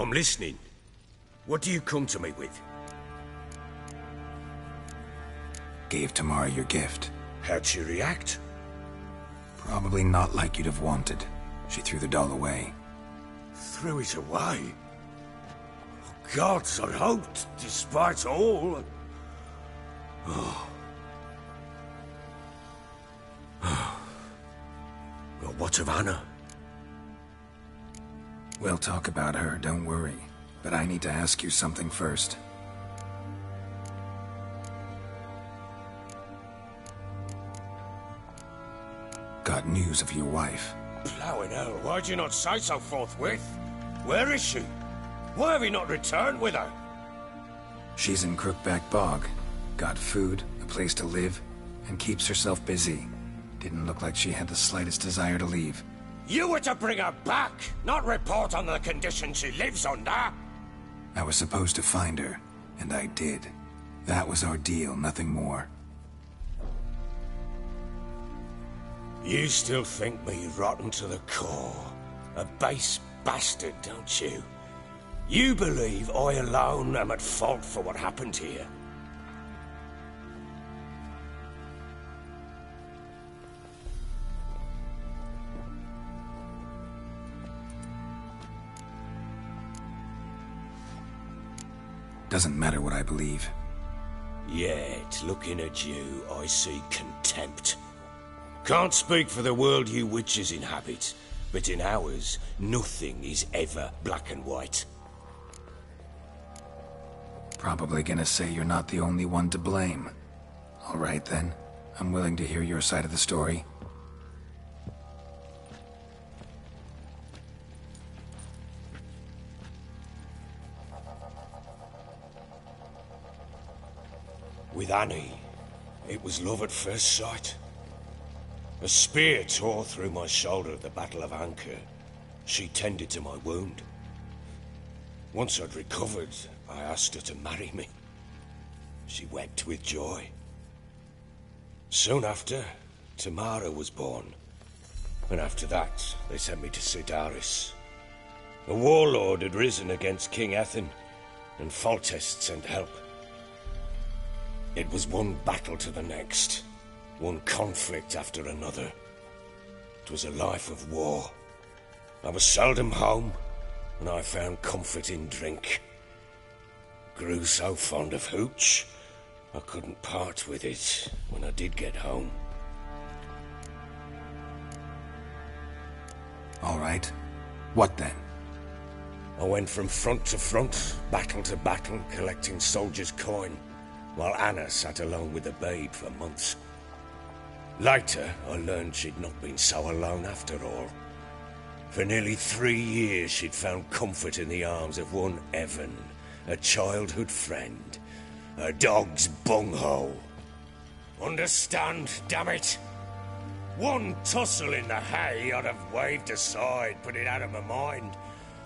I'm listening. What do you come to me with? Gave Tamara your gift. How'd she react? Probably not like you'd have wanted. She threw the doll away. Threw it away? Oh, gods, I hoped, despite all... Oh. Well, what of Anna? We'll talk about her, don't worry. But I need to ask you something first. Got news of your wife. Plowing hell, why'd you not say so forthwith? Where is she? Why have you not returned with her? She's in Crookback Bog. Got food, a place to live, and keeps herself busy. Didn't look like she had the slightest desire to leave. You were to bring her back, not report on the conditions she lives under! I was supposed to find her, and I did. That was our deal, nothing more. You still think me rotten to the core. A base bastard, don't you? You believe I alone am at fault for what happened here. Doesn't matter what I believe. Yet, looking at you, I see contempt. Can't speak for the world you witches inhabit, but in ours, nothing is ever black and white. Probably gonna say you're not the only one to blame. All right then, I'm willing to hear your side of the story. With Annie, it was love at first sight. A spear tore through my shoulder at the Battle of Anchor. She tended to my wound. Once I'd recovered, I asked her to marry me. She wept with joy. Soon after, Tamara was born. And after that, they sent me to Sidaris. A warlord had risen against King Ethan, and Foltest sent help. It was one battle to the next, one conflict after another. It was a life of war. I was seldom home, and I found comfort in drink. Grew so fond of hooch, I couldn't part with it when I did get home. All right. What then? I went from front to front, battle to battle, collecting soldiers' coin, while Anna sat alone with the babe for months. Later, I learned she'd not been so alone after all. For nearly 3 years, she'd found comfort in the arms of one Evan, a childhood friend, a dog's bunghole. Understand, damn it? One tussle in the hay I'd have waved aside, put it out of my mind.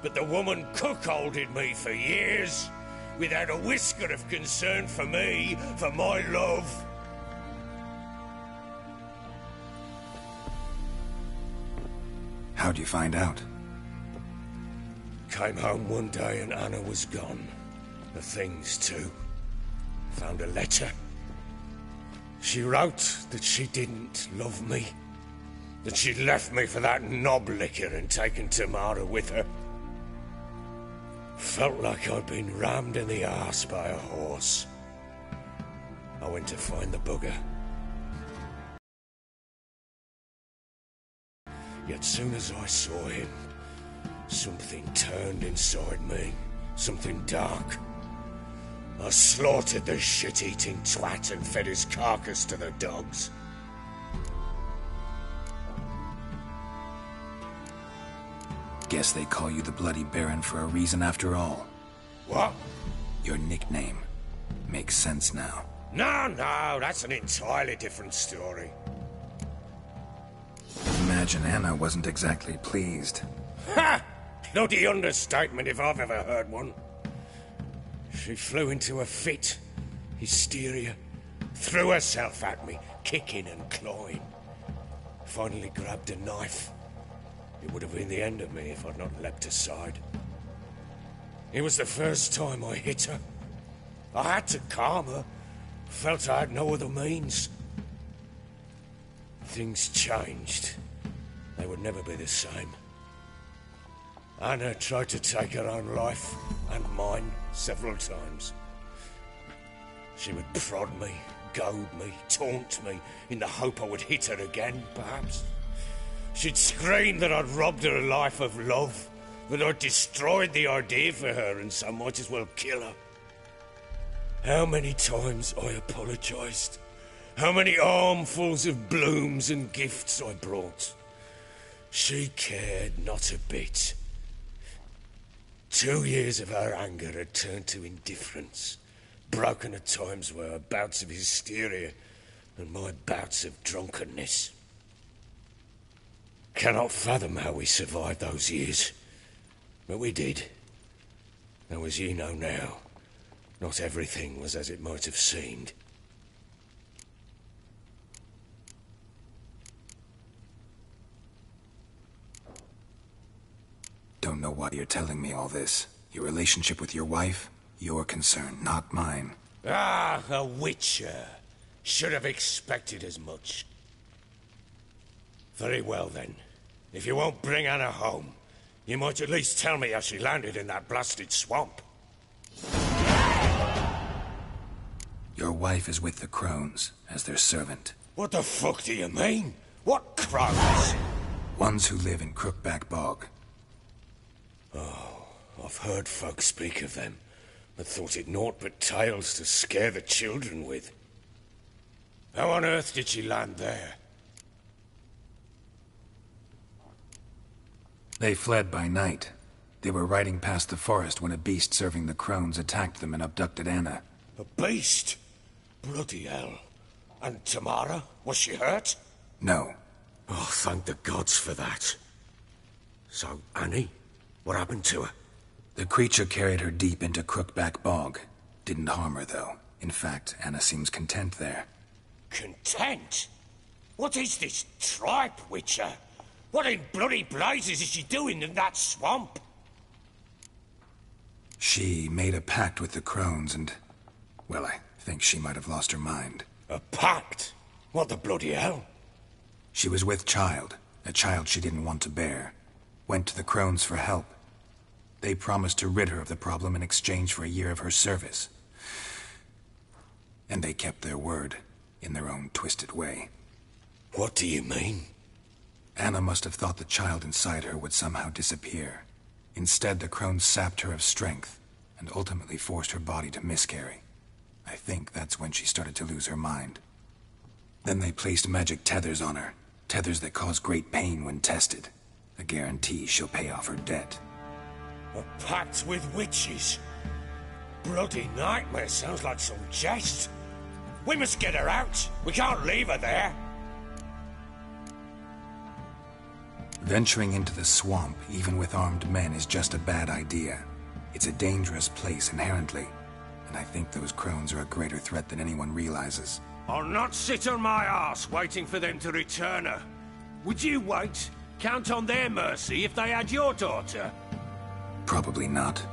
But the woman cuckolded me for years, without a whisker of concern for me, for my love. How'd you find out? Came home one day and Anna was gone. The things too. Found a letter. She wrote that she didn't love me. That she'd left me for that knob licker and taken Tamara with her. Felt like I'd been rammed in the arse by a horse. I went to find the bugger. Yet soon as I saw him, something turned inside me. Something dark. I slaughtered the shit-eating twat and fed his carcass to the dogs. Guess they call you the Bloody Baron for a reason after all. What? Your nickname. Makes sense now. No, that's an entirely different story. Imagine Anna wasn't exactly pleased. Ha! Bloody understatement if I've ever heard one. She flew into a fit. Hysteria. Threw herself at me, kicking and clawing. Finally grabbed a knife. It would have been the end of me if I'd not leapt aside. It was the first time I hit her. I had to calm her. Felt I had no other means. Things changed. They would never be the same. Anna tried to take her own life, and mine, several times. She would prod me, goad me, taunt me, in the hope I would hit her again, perhaps. She'd scream that I'd robbed her life of love, that I'd destroyed the idea for her, and so might as well kill her. How many times I apologised. How many armfuls of blooms and gifts I brought. She cared not a bit. 2 years of her anger had turned to indifference, broken at times by her bouts of hysteria and my bouts of drunkenness. Cannot fathom how we survived those years, but we did. Though as you know now, not everything was as it might have seemed. Don't know why you're telling me all this. Your relationship with your wife? Your concern, not mine. Ah, a witcher. Should have expected as much. Very well then. If you won't bring Anna home, you might at least tell me how she landed in that blasted swamp. Your wife is with the crones, as their servant. What the fuck do you mean? What crones? Ones who live in Crookback Bog. Oh, I've heard folk speak of them, but thought it naught but tales to scare the children with. How on earth did she land there? They fled by night. They were riding past the forest when a beast serving the crones attacked them and abducted Anna. A beast? Bloody hell. And Tamara? Was she hurt? No. Oh, thank the gods for that. So, Annie? What happened to her? The creature carried her deep into Crookback Bog. Didn't harm her, though. In fact, Anna seems content there. Content? What is this tripe, Witcher? What in bloody blazes is she doing in that swamp? She made a pact with the crones and... well, I think she might have lost her mind. A pact? What the bloody hell? She was with child, a child she didn't want to bear. Went to the crones for help. They promised to rid her of the problem in exchange for a year of her service. And they kept their word, in their own twisted way. What do you mean? Anna must have thought the child inside her would somehow disappear. Instead, the crones sapped her of strength, and ultimately forced her body to miscarry. I think that's when she started to lose her mind. Then they placed magic tethers on her, tethers that cause great pain when tested. A guarantee she'll pay off her debt. A pact with witches? Bloody nightmare, sounds like some jest. We must get her out. We can't leave her there. Venturing into the swamp, even with armed men, is just a bad idea. It's a dangerous place inherently, and I think those crones are a greater threat than anyone realizes. I'll not sit on my arse waiting for them to return her. Would you wait? Count on their mercy if they had your daughter? Probably not,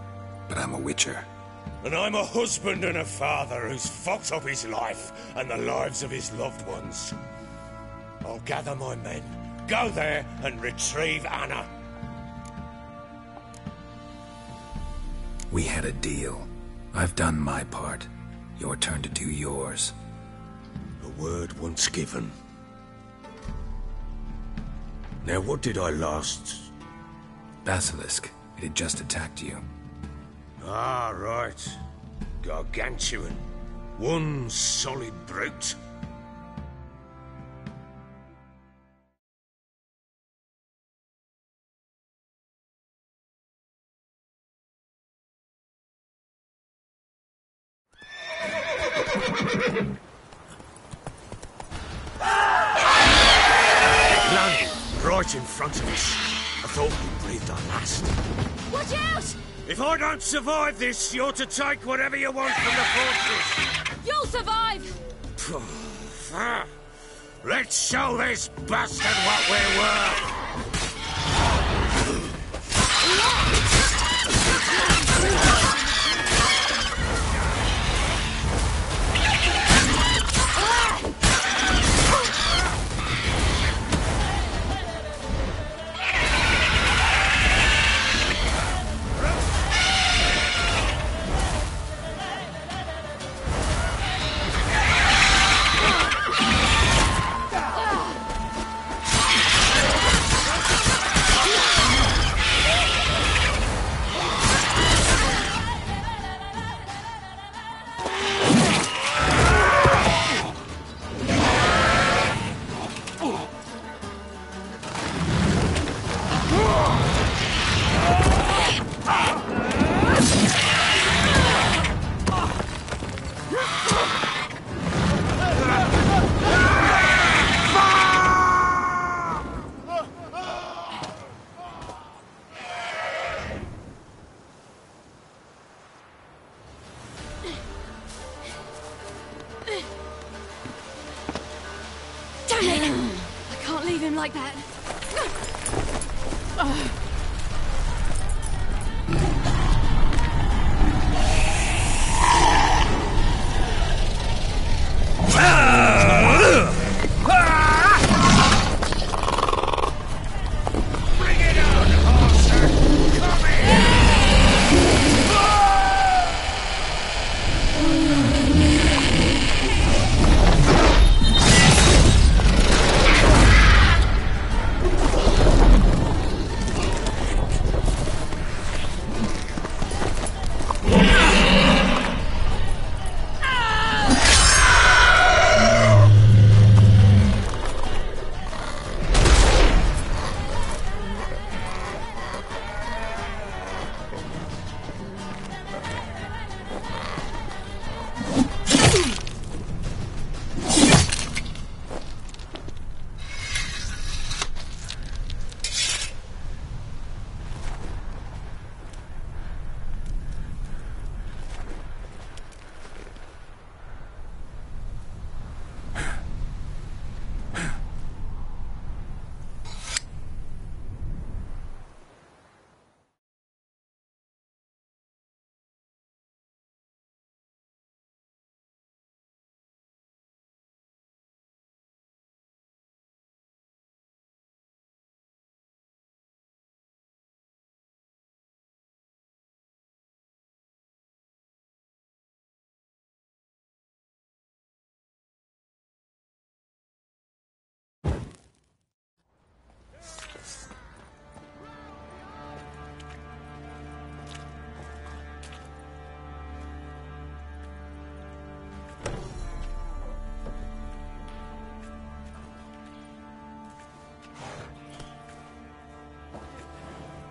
but I'm a witcher. And I'm a husband and a father who's fucked up his life and the lives of his loved ones. I'll gather my men, go there and retrieve Anna. We had a deal. I've done my part. Your turn to do yours. A word once given. Now, what did I last... Basilisk. It had just attacked you. Ah, right. Gargantuan. One solid brute. Landed right in front of us. I thought we breathed our last. Watch out! If I don't survive this, you're to take whatever you want from the fortress. You'll survive! Let's show this bastard what we're worth. like that.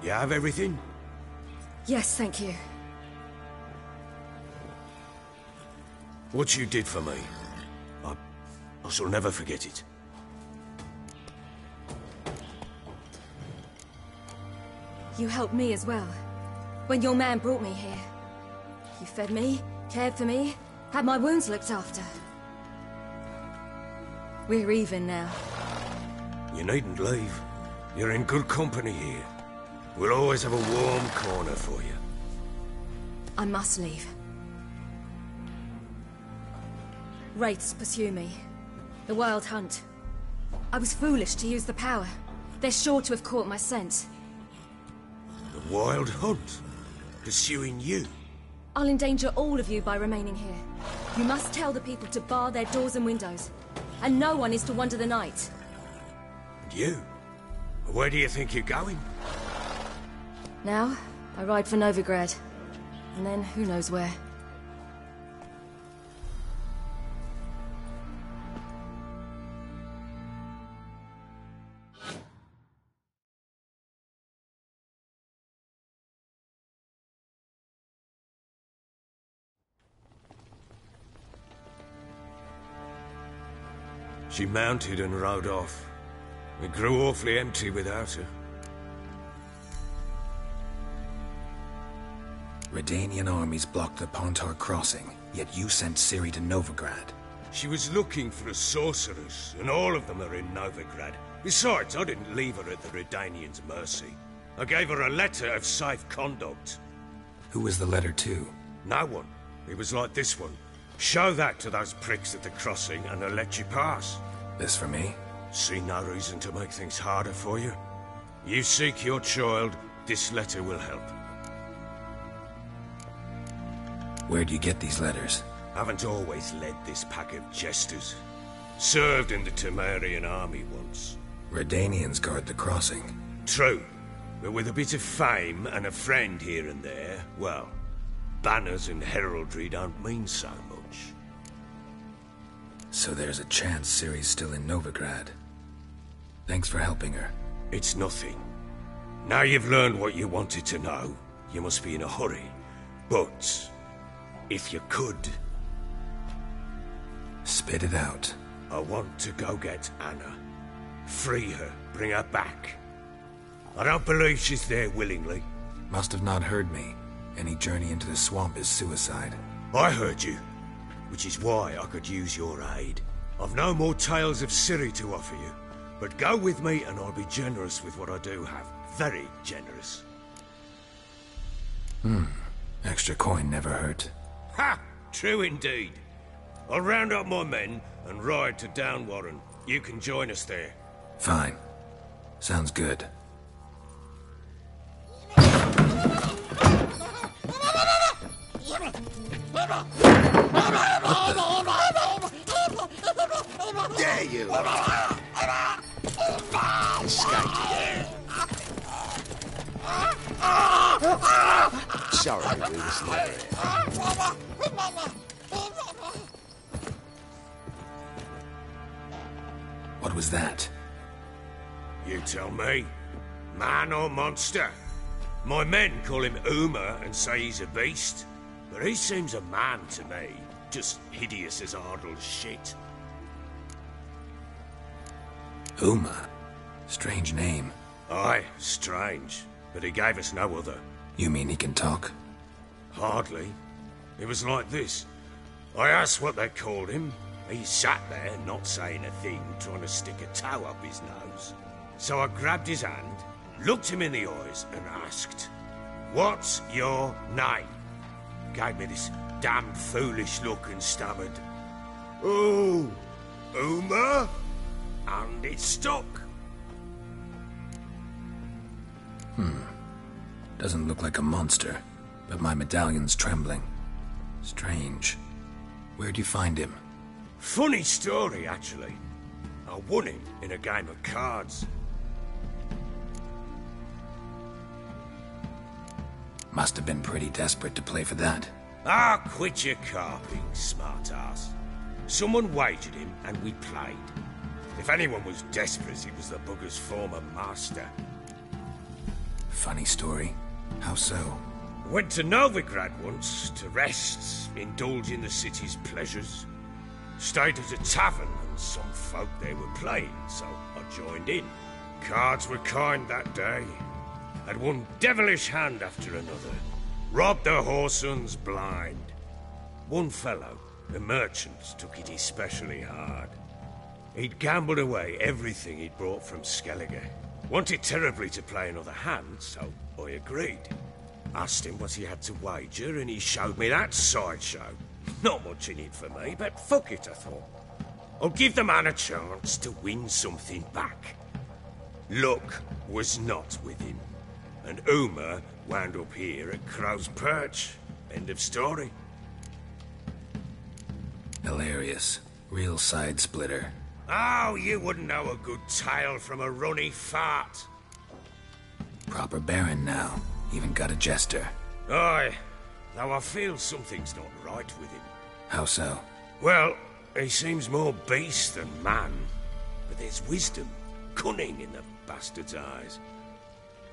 You have everything? Yes, thank you. What you did for me, I shall never forget it. You helped me as well. When your man brought me here. You fed me, cared for me, had my wounds looked after. We're even now. You needn't leave. You're in good company here. We'll always have a warm corner for you. I must leave. Wraiths pursue me. The Wild Hunt. I was foolish to use the power. They're sure to have caught my scent. The Wild Hunt? Pursuing you? I'll endanger all of you by remaining here. You must tell the people to bar their doors and windows. And no one is to wander the night. And you? Where do you think you're going? Now, I ride for Novigrad. And then, who knows where. She mounted and rode off. It grew awfully empty without her. Redanian armies blocked the Pontar crossing, yet you sent Ciri to Novigrad. She was looking for a sorceress, and all of them are in Novigrad. Besides, I didn't leave her at the Redanians' mercy. I gave her a letter of safe conduct. Who was the letter to? No one. It was like this one. Show that to those pricks at the crossing, and they'll let you pass. This for me? See no reason to make things harder for you. You seek your child, this letter will help. Where do you get these letters? Haven't always led this pack of jesters. Served in the Temerian army once. Redanians guard the crossing. True, but with a bit of fame and a friend here and there, well, banners and heraldry don't mean so much. So there's a chance Ciri's still in Novigrad. Thanks for helping her. It's nothing. Now you've learned what you wanted to know, you must be in a hurry. But if you could... Spit it out. I want to go get Anna. Free her, bring her back. I don't believe she's there willingly. Must have not heard me. Any journey into the swamp is suicide. I heard you, which is why I could use your aid. I've no more tales of Ciri to offer you, But go with me and I'll be generous with what I do have. Very generous. Extra coin never hurt. Ha! True indeed. I'll round up my men and ride to Downwarren. You can join us there. Fine. Sounds good. There you are! Escaped. Sorry, we was never here. What was that? You tell me. Man or monster? My men call him Uma and say he's a beast. But he seems a man to me. Just hideous as Ardle's shit. Uma? Strange name. Aye, strange. But he gave us no other. You mean he can talk? Hardly. It was like this. I asked what they called him. He sat there, not saying a thing, trying to stick a toe up his nose. So I grabbed his hand, looked him in the eyes, and asked, "What's your name?" Gave me this damn foolish look and stammered, "Oh, Uma?" And it stuck. Doesn't look like a monster, but my medallion's trembling. Strange. Where'd you find him? Funny story, actually. I won him in a game of cards. Must have been pretty desperate to play for that. Ah, quit your carping, smartass. Someone wagered him, and we played. If anyone was desperate, it was the bugger's former master. Funny story. How so? Went to Novigrad once, to rest, indulge in the city's pleasures. Stayed at a tavern, and some folk there were playing, so I joined in. Cards were kind that day. Had one devilish hand after another. Robbed the whoresons blind. One fellow, a merchant, took it especially hard. He'd gambled away everything he'd brought from Skellige. Wanted terribly to play another hand, so I agreed. Asked him what he had to wager, and he showed me that sideshow. Not much in it for me, but fuck it, I thought. I'll give the man a chance to win something back. Luck was not with him, and Uma wound up here at Crow's Perch. End of story. Hilarious. Real side splitter. Oh, you wouldn't know a good tale from a runny fart. Proper baron now. Even got a jester. Aye, though I feel something's not right with him. How so? Well, he seems more beast than man. But there's wisdom, cunning in the bastard's eyes.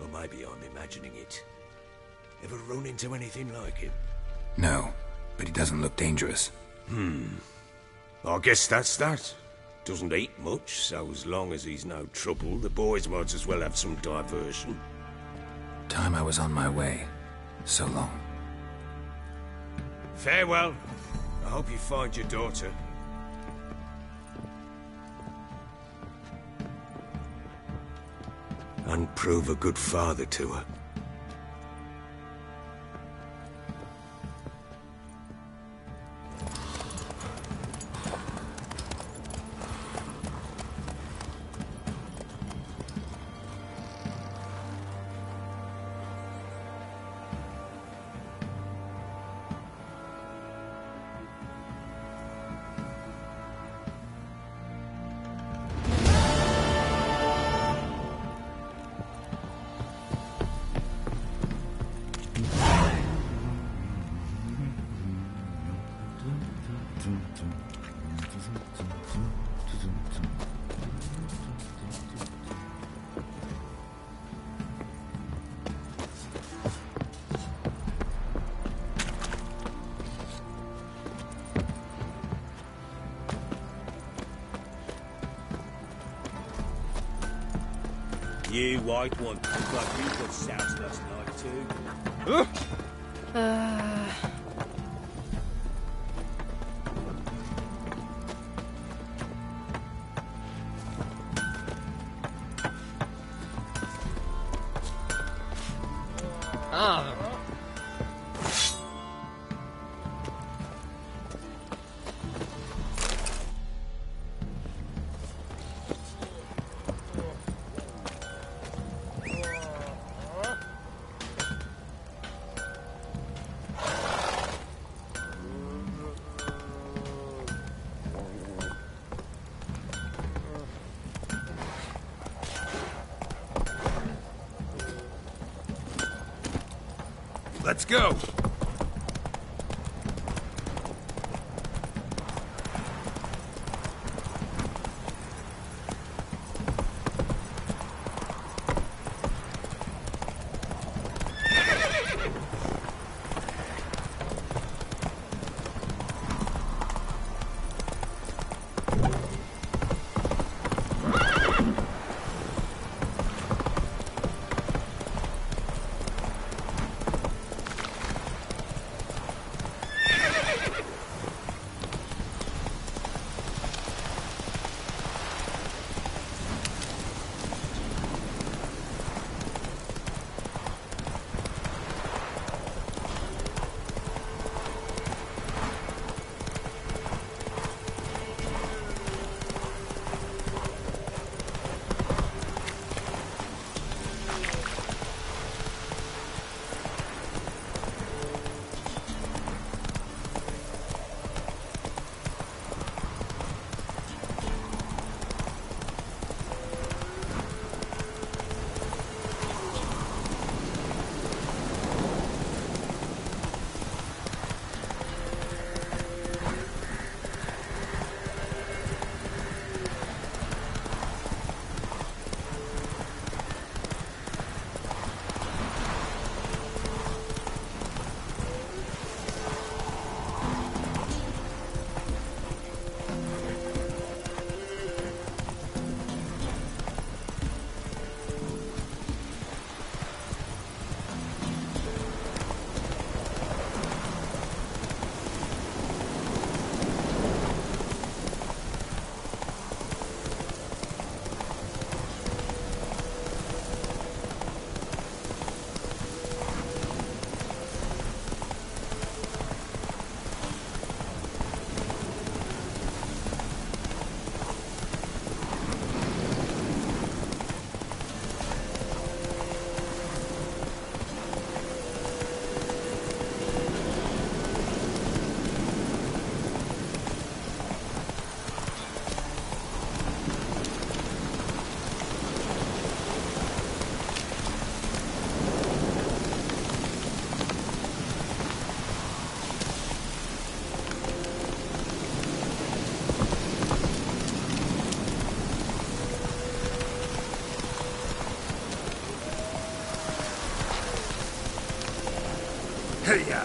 Or maybe I'm imagining it. Ever run into anything like him? No, but he doesn't look dangerous. I guess that's that. Doesn't eat much, so as long as he's no trouble, the boys might as well have some diversion. Time I was on my way. So long. Farewell. I hope you find your daughter. And prove a good father to her. You white one, look like you got soused last night too. Let's go! Hey-ya!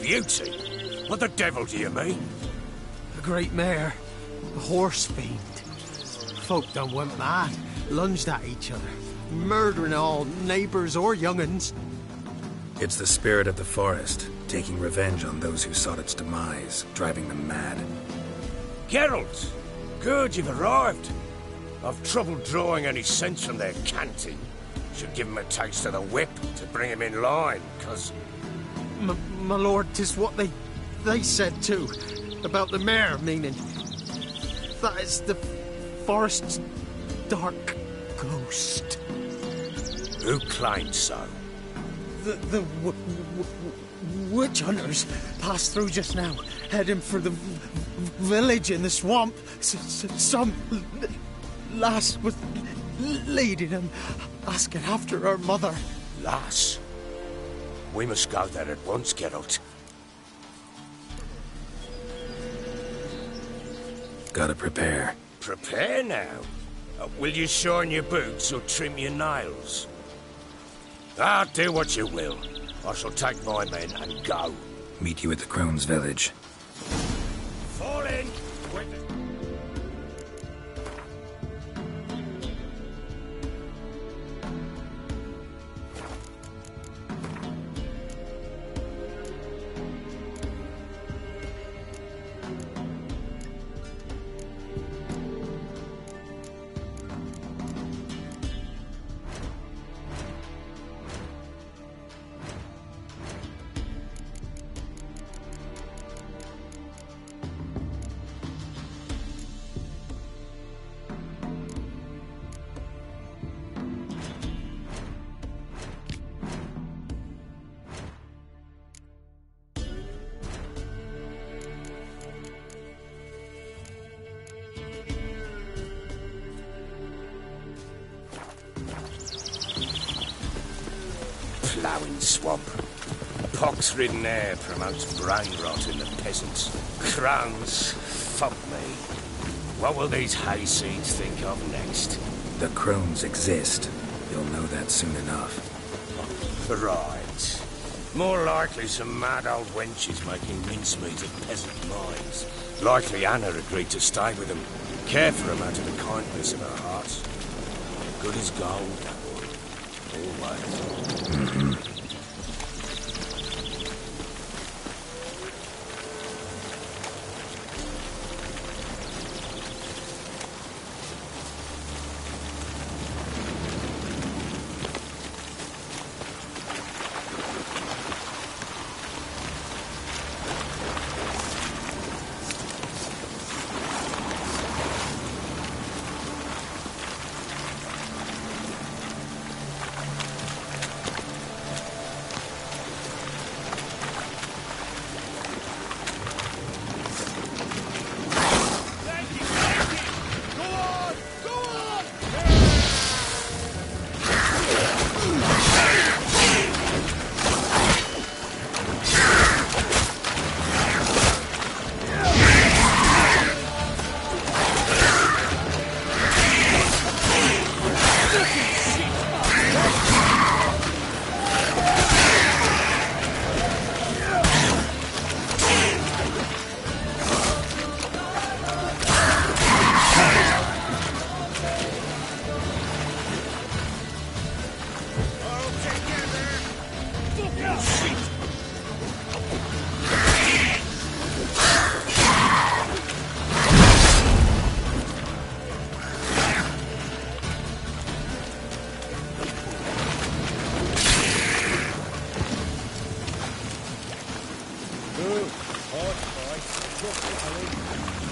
Beauty? What the devil do you mean? A great mare. A horse fiend. Folk done went mad. Lunged at each other. Murdering all neighbours or young'uns. It's the spirit of the forest, taking revenge on those who sought its demise, driving them mad. Geralt! Good, you've arrived. I've trouble drawing any sense from their canting. Should give him a taste of the whip to bring him in line, cause... My lord, 'tis what they said too. About the mare, meaning. That is the forest's dark ghost. Who claimed so? The witch hunters passed through just now, heading for the village in the swamp. Some lass was leading them, asking after her mother. Lass? We must go there at once, Geralt. Gotta prepare. Prepare now. Will you shine your boots or trim your nails? Do what you will. I shall take my men and go. Meet you at the Crone's village. Fall in! Ploughing swamp. Pox-ridden air promotes brain rot in the peasants. Crones, fuck me. What will these hayseeds think of next? The Crones exist. You'll know that soon enough. Right. More likely some mad old wenches making mincemeat of peasant minds. Likely Anna agreed to stay with them, care for them out of the kindness of her heart. Good as gold, that one. Always.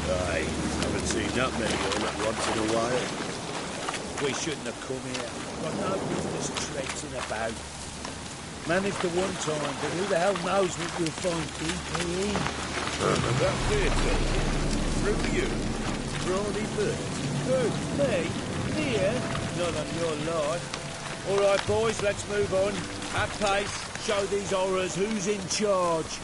Aye, haven't seen that many all at once in a while. We shouldn't have come here. Got no business traipsing about. Managed to one time, but who the hell knows what you'll find deep in? That theatre. Through you. Brawny bird. Who? Me? Here? Not on your life. All right, boys, let's move on. At pace, show these horrors who's in charge.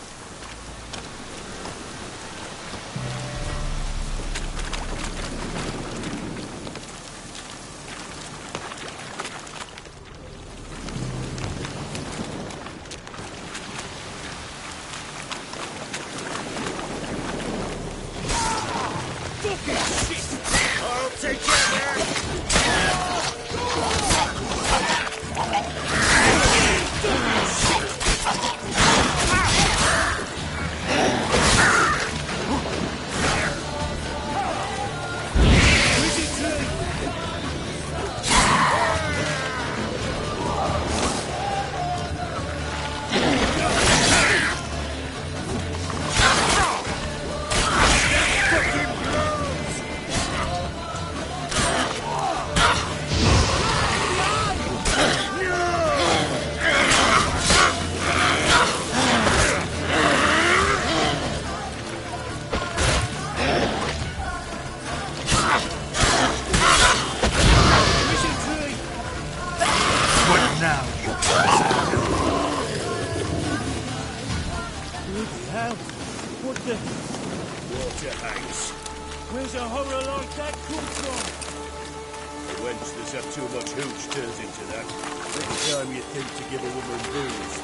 wench that's had too much hooch turns into that. Next time you think to give a woman booze,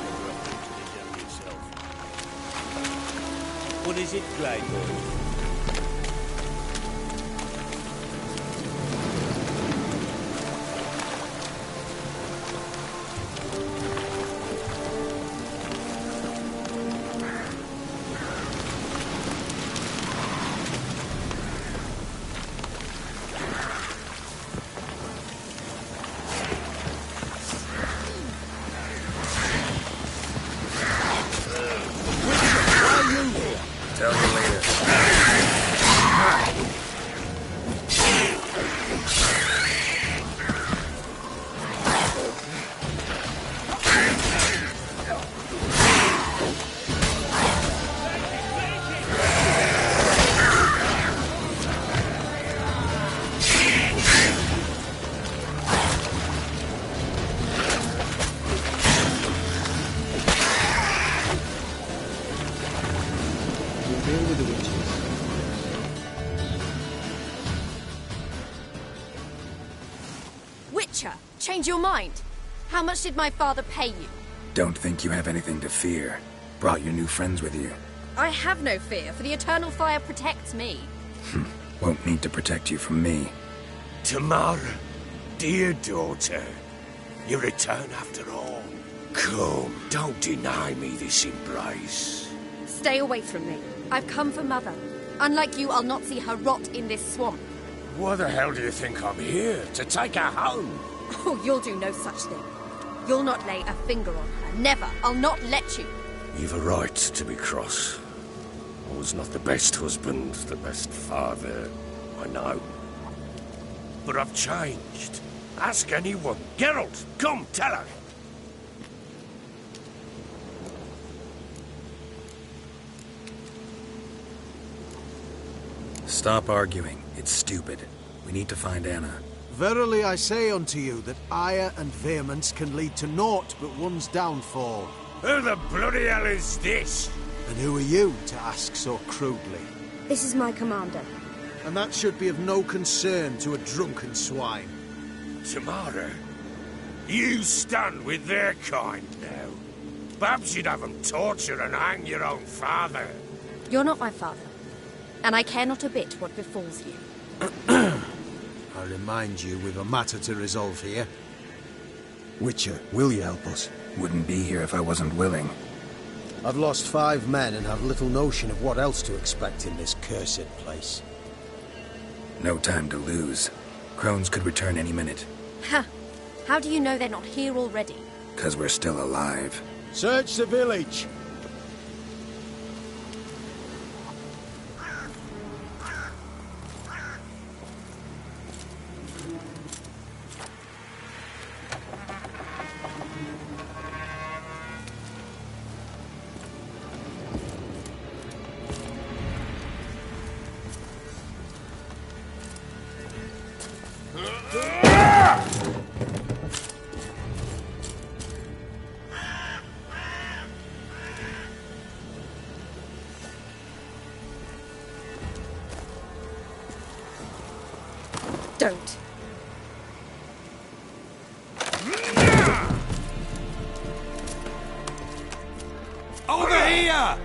never have to yourself. What is it, Grey Boy? Tell you later. Witcher, change your mind. How much did my father pay you? Don't think you have anything to fear. Brought your new friends with you. I have no fear, for the eternal fire protects me. Won't need to protect you from me. Tamara, dear daughter, you return after all. Come, don't deny me this embrace. Stay away from me. I've come for Mother. Unlike you, I'll not see her rot in this swamp. Why the hell do you think I'm here? To take her home? Oh, you'll do no such thing. You'll not lay a finger on her. Never. I'll not let you. You've a right to be cross. I was not the best husband, the best father, I know. But I've changed. Ask anyone. Geralt, come, tell her. Stop arguing. It's stupid. We need to find Anna. Verily I say unto you that ire and vehemence can lead to naught but one's downfall. Who the bloody hell is this? And who are you to ask so crudely? This is my commander. And that should be of no concern to a drunken swine. Tamara, you stand with their kind now. Perhaps you'd have them torture and hang your own father. You're not my father. And I care not a bit what befalls you. I remind you we've a matter to resolve here. Witcher, will you help us? Wouldn't be here if I wasn't willing. I've lost 5 men and have little notion of what else to expect in this cursed place. No time to lose. Crones could return any minute. Ha! How do you know they're not here already? 'Cause we're still alive. Search the village! Don't. Over here!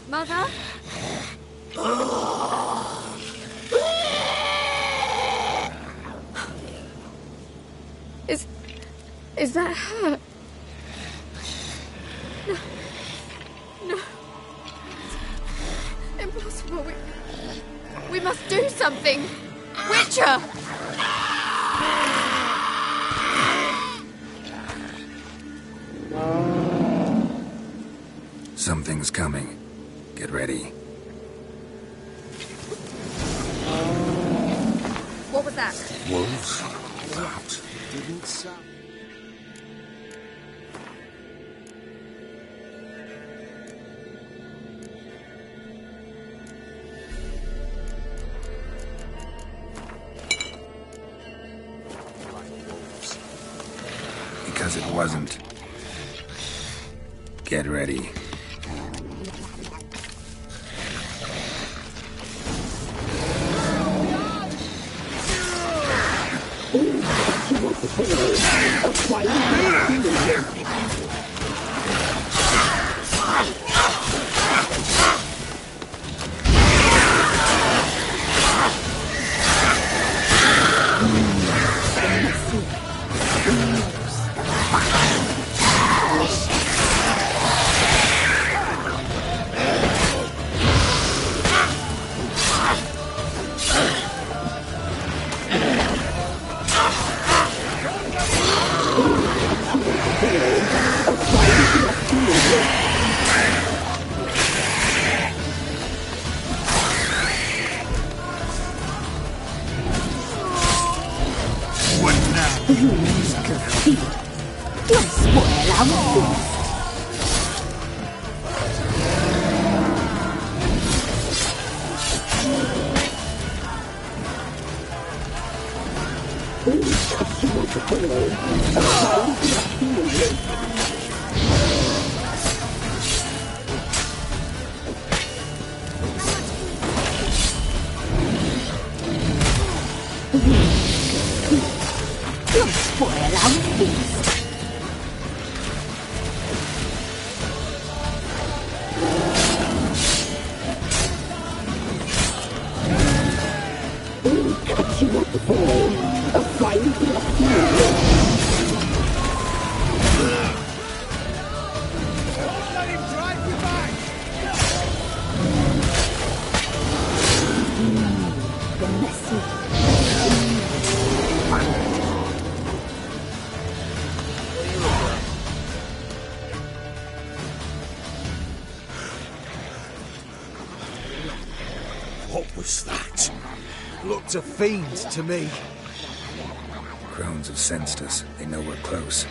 Mother? Is that her? No. Impossible. We must do something. Witcher! Something's coming. Get ready. What was that? Wolves? That didn't sound... Because it wasn't. Get ready. What was that? Looked a fiend to me. Crones have sensed us. They know we're close.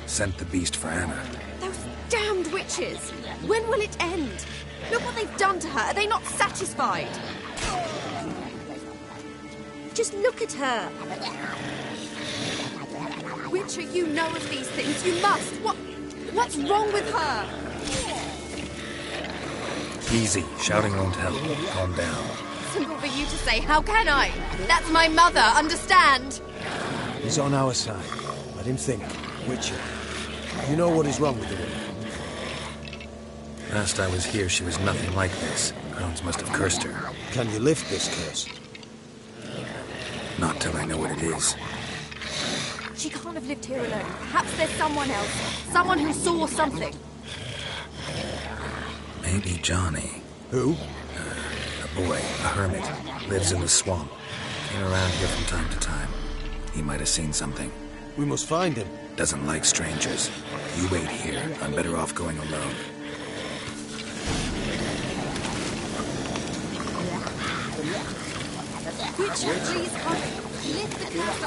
Sent the beast for Anna. Those damned witches! When will it end? Look what they've done to her. Are they not satisfied? Just look at her. Witcher, you know of these things. You must. What's wrong with her? Easy. Shouting won't help. Calm down. Simple for you to say. How can I? That's my mother. Understand? He's on our side. Let him think. Witcher, you know what is wrong with the woman? Last I was here, she was nothing like this. Crones must have cursed her. Can you lift this curse? Not till I know what it is. She can't have lived here alone. Perhaps there's someone else. Someone who saw something. Maybe Johnny. Who? A boy, a hermit. Lives in the swamp. Came around here from time to time. He might have seen something. We must find him. Doesn't like strangers. You wait here. I'm better off going alone. Witcher, please come. Lift the curse.